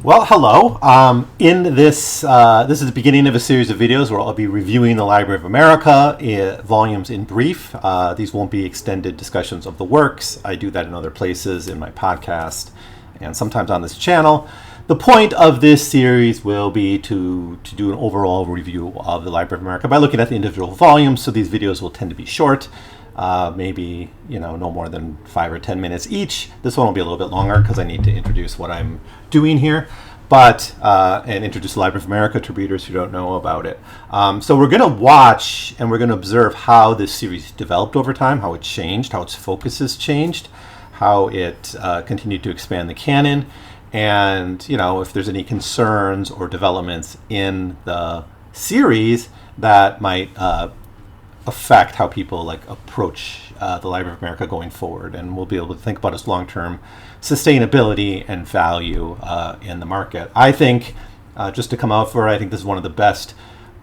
Well, hello. In this, this is the beginning of a series of videos where I'll be reviewing the Library of America volumes in brief. These won't be extended discussions of the works. I do that in other places in my podcast and sometimes on this channel. The point of this series will be to do an overall review of the Library of America by looking at the individual volumes. So these videos will tend to be short. Maybe no more than 5 or 10 minutes each. This one will be a little bit longer because I need to introduce what I'm doing here, and introduce the Library of America to readers who don't know about it. So we're going to watch and we're going to observe how this series developed over time, how it changed, how its focus has changed, how it continued to expand the canon, and if there's any concerns or developments in the series that might affect how people approach the Library of America going forward, and we'll be able to think about its long-term sustainability and value in the market. I think, just to come out for it, I think this is one of the best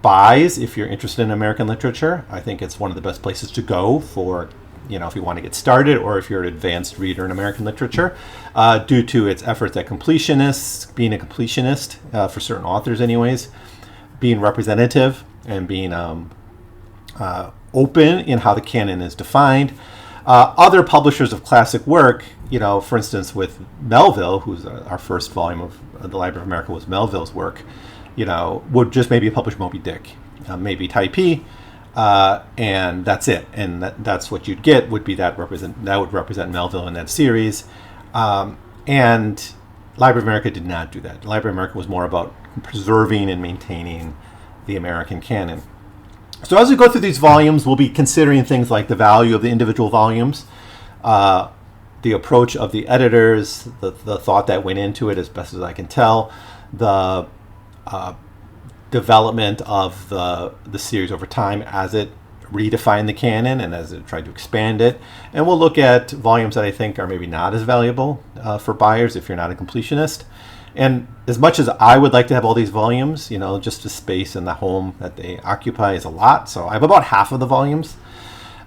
buys if you're interested in American literature. I think it's one of the best places to go for, if you want to get started or if you're an advanced reader in American literature, due to its efforts at completionists, being a completionist for certain authors anyways, being representative and being open in how the canon is defined. Other publishers of classic work, for instance, with Melville, who's our first volume of the Library of America was Melville's work, would just maybe publish Moby Dick, maybe Typee, and that's it. And that's what you'd get would be that would represent Melville in that series. And Library of America did not do that. Library of America was more about preserving and maintaining the American canon. So as we go through these volumes, we'll be considering things like the value of the individual volumes, the approach of the editors, the thought that went into it as best as I can tell, the development of the series over time as it redefined the canon and as it tried to expand it. And we'll look at volumes that I think are maybe not as valuable for buyers if you're not a completionist. And as much as I would like to have all these volumes, just the space in the home that they occupy is a lot. So I have about half of the volumes.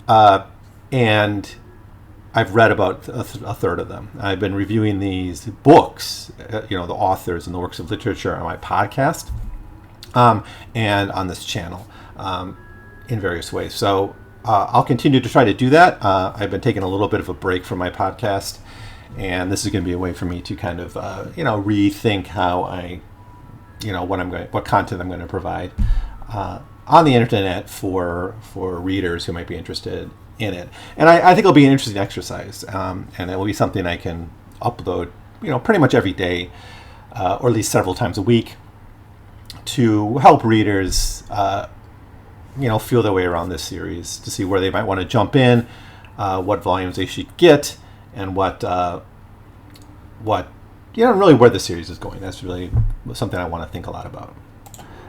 And I've read about a third of them. I've been reviewing these books, the authors and the works of literature on my podcast and on this channel in various ways. So I'll continue to try to do that. I've been taking a little bit of a break from my podcast. And this is going to be a way for me to kind of, rethink how what content I'm going to provide on the internet for readers who might be interested in it. And I think it'll be an interesting exercise, and it will be something I can upload, pretty much every day, or at least several times a week, to help readers, feel their way around this series, to see where they might want to jump in, what volumes they should get, and really where the series is going. That's really something I want to think a lot about.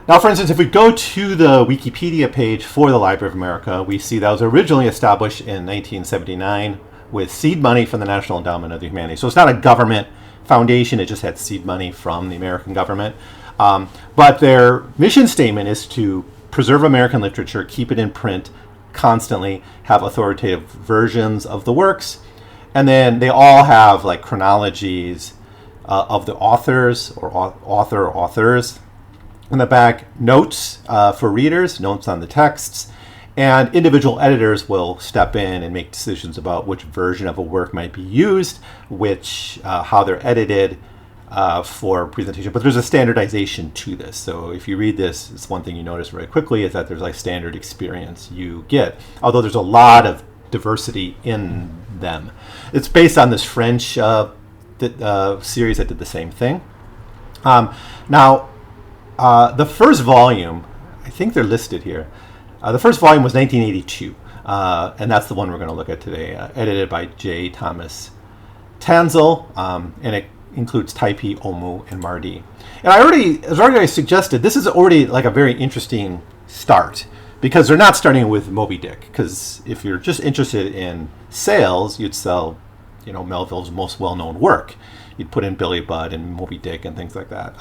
Now, for instance, if we go to the Wikipedia page for the Library of America, we see that was originally established in 1979 with seed money from the National Endowment of the Humanities. So it's not a government foundation, it just had seed money from the American government. But their mission statement is to preserve American literature, keep it in print constantly, have authoritative versions of the works, and then they all have chronologies of the authors or authors. In the back, notes for readers, notes on the texts, and individual editors will step in and make decisions about which version of a work might be used, how they're edited for presentation. But there's a standardization to this. So if you read this, it's one thing you notice very quickly is that there's standard experience you get. Although there's a lot of diversity in them. It's based on this French series that did the same thing. Now, the first volume, I think they're listed here. The first volume was 1982, and that's the one we're going to look at today, edited by J. Thomas Tanzel, and it includes Typee, Omoo, and Mardi. And as already suggested, this is already a very interesting start, because they're not starting with Moby Dick, because if you're just interested in sales, you'd sell, Melville's most well-known work. You'd put in Billy Budd and Moby Dick and things like that.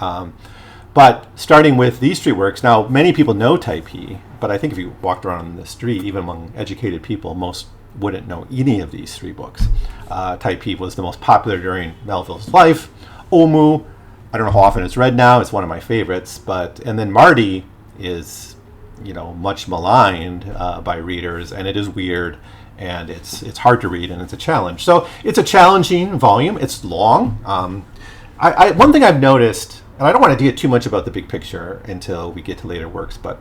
But starting with these three works, now many people know Typee, but I think if you walked around the street, even among educated people, most wouldn't know any of these three books. Typee was the most popular during Melville's life. Omoo I don't know how often it's read now. It's one of my favorites. And then Mardi is, much maligned by readers, and it is weird, and it's hard to read, and it's a challenge. So it's a challenging volume. It's long. One thing I've noticed, and I don't want to get too much about the big picture until we get to later works, but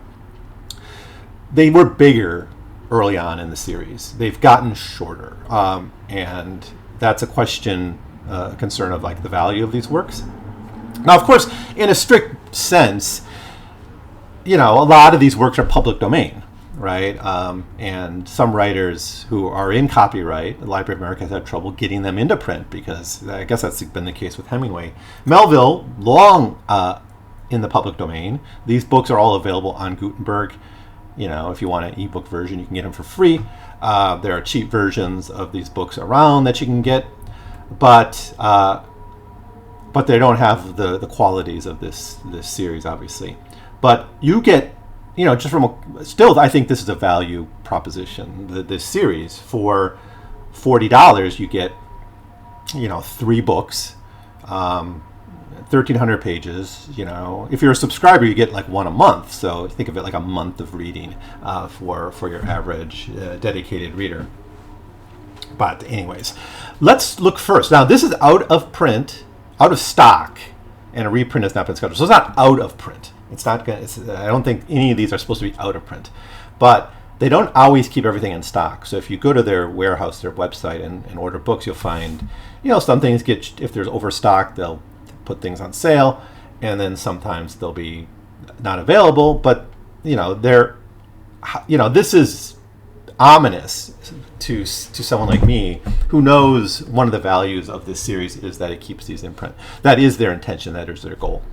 they were bigger early on in the series. They've gotten shorter, and that's a concern of like the value of these works. Now, of course, in a strict sense, a lot of these works are public domain, right? And some writers who are in copyright, the Library of America has had trouble getting them into print, because I guess that's been the case with Hemingway. Melville, long in the public domain. These books are all available on Gutenberg. If you want an ebook version, you can get them for free. There are cheap versions of these books around that you can get, but they don't have the qualities of this series, obviously. But you get, just still, I think this is a value proposition. This series, for $40, you get, 3 books, 1,300 pages. If you're a subscriber, you get like one a month. So think of it like a month of reading for your average dedicated reader. But anyways, let's look first. Now, this is out of print, out of stock, and a reprint has not been scheduled. So it's not out of print. It's not going. I don't think any of these are supposed to be out of print, but they don't always keep everything in stock. So if you go to their warehouse, their website, and order books, you'll find, some things if there's overstock, they'll put things on sale, and then sometimes they'll be not available. But this is ominous to someone like me who knows one of the values of this series is that it keeps these in print. That is their intention. That is their goal.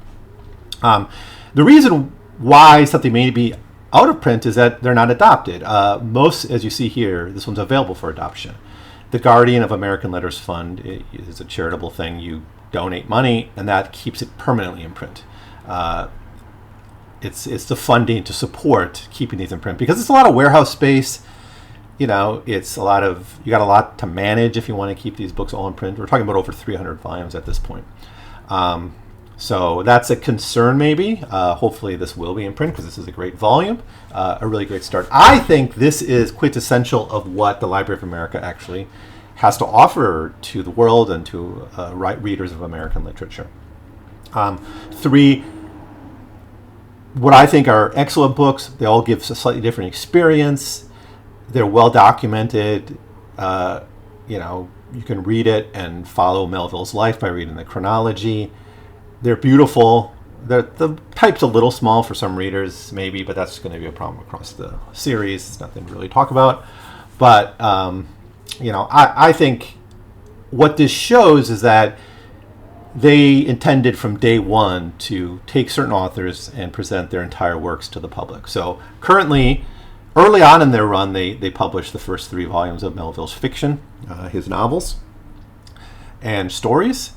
The reason why something may be out of print is that they're not adopted. Most, as you see here, this one's available for adoption. The Guardian of American Letters Fund is a charitable thing. You donate money, and that keeps it permanently in print. It's the funding to support keeping these in print, because it's a lot of warehouse space. It's you got a lot to manage if you want to keep these books all in print. We're talking about over 300 volumes at this point. So that's a concern, maybe. Hopefully this will be in print, because this is a great volume, a really great start. I think this is quintessential of what the Library of America actually has to offer to the world and to readers of American literature. 3, what I think are excellent books. They all give a slightly different experience. They're well documented. You can read it and follow Melville's life by reading the chronology. They're beautiful. The type's a little small for some readers, maybe, but that's going to be a problem across the series. It's nothing to really talk about. But, I think what this shows is that they intended from day one to take certain authors and present their entire works to the public. So currently, early on in their run, they published the first 3 volumes of Melville's fiction, his novels and stories.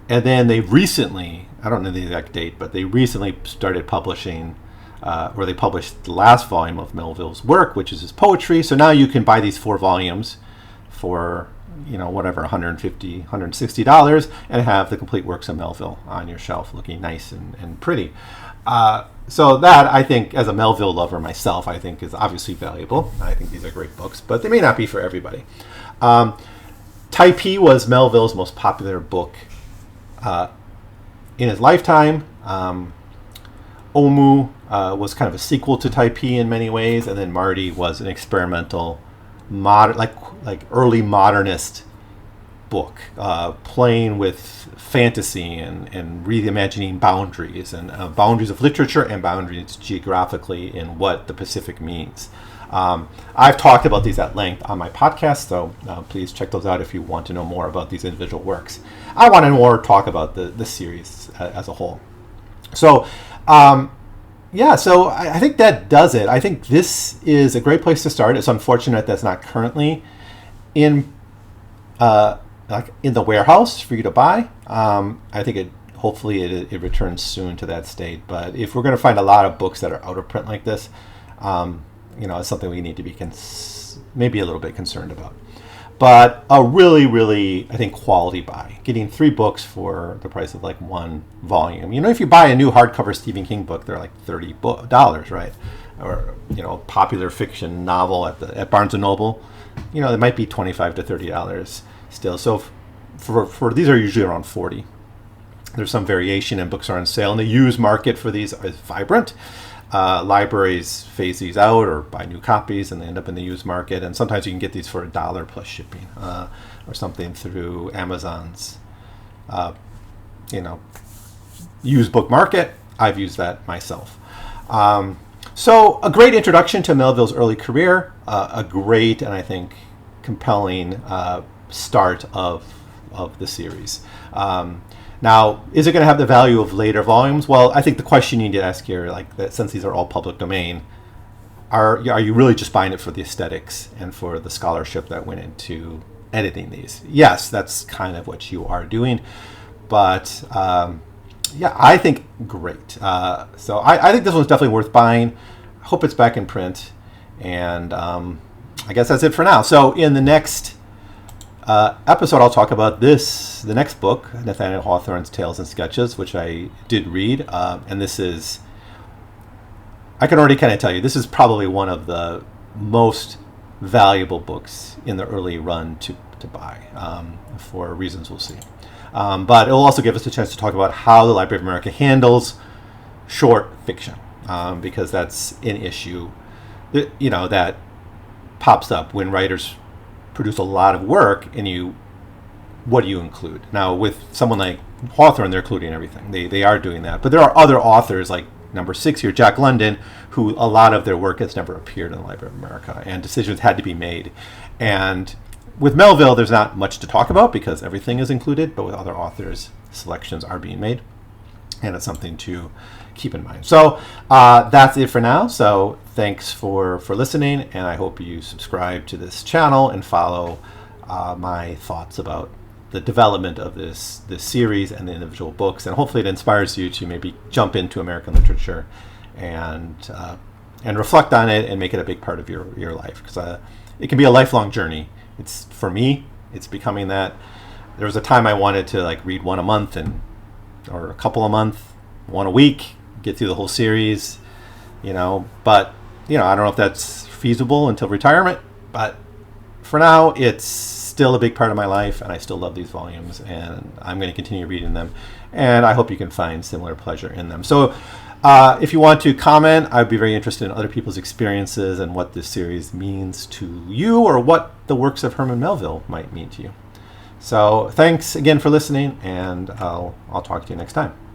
And then they recently, I don't know the exact date, but they recently started publishing, where they published the last volume of Melville's work, which is his poetry. So now you can buy these 4 volumes for, whatever, $150, $160, and have the complete works of Melville on your shelf, looking nice and pretty. So that, I think, as a Melville lover myself, I think is obviously valuable. I think these are great books, but they may not be for everybody. Typee was Melville's most popular book in his lifetime. Omoo was kind of a sequel to Typee in many ways, and then Mardi was an experimental, like early modernist book, playing with fantasy and reimagining boundaries and boundaries of literature and boundaries geographically in what the Pacific means. I've talked about these at length on my podcast, so please check those out if you want to know more about these individual works. I want to more talk about the series as a whole. So, so I think that does it. I think this is a great place to start. It's unfortunate that's not currently in the warehouse for you to buy. I think hopefully it returns soon to that state. But if we're going to find a lot of books that are out of print like this, it's something we need to be maybe a little bit concerned about. but a really, I think, quality buy. Getting 3 books for the price of like 1 volume. If you buy a new hardcover Stephen King book, they're like $30, right? Or popular fiction novel at Barnes and Noble, it might be $25 to $30 still. So for these are usually around 40. There's some variation, and books are on sale, and the used market for these is vibrant. Libraries phase these out or buy new copies, and they end up in the used market. And sometimes you can get these for $1 plus shipping, or something through Amazon's, used book market. I've used that myself. So a great introduction to Melville's early career, a great and I think compelling start of the series. Now, is it going to have the value of later volumes? Well, I think the question you need to ask here, since these are all public domain, are you really just buying it for the aesthetics and for the scholarship that went into editing these? Yes, that's kind of what you are doing, but I think great. So I think this one's definitely worth buying. I hope it's back in print, and I guess that's it for now. So in the next episode, I'll talk about the next book, Nathaniel Hawthorne's Tales and Sketches, which I did read. And this is, I can already kind of tell you, this is probably one of the most valuable books in the early run to buy, for reasons we'll see. But it will also give us a chance to talk about how the Library of America handles short fiction, because that's an issue that pops up when writers produce a lot of work, and what do you include? Now, with someone like Hawthorne, they're including everything. They are doing that. But there are other authors, like number 6 here, Jack London, who a lot of their work has never appeared in the Library of America, and decisions had to be made. And with Melville, there's not much to talk about because everything is included, but with other authors, selections are being made, and it's something to keep in mind. So that's it for now. So thanks for listening, and I hope you subscribe to this channel and follow my thoughts about the development of this series and the individual books, and hopefully it inspires you to maybe jump into American literature and reflect on it and make it a big part of your life, because it can be a lifelong journey. For me, it's becoming that. There was a time I wanted to read one a month or a couple a month, one a week, get through the whole series, but I don't know if that's feasible until retirement, but for now it's still a big part of my life, and I still love these volumes, and I'm going to continue reading them, and I hope you can find similar pleasure in them. So if you want to comment, I'd be very interested in other people's experiences and what this series means to you, or what the works of Herman Melville might mean to you. So thanks again for listening, and I'll talk to you next time.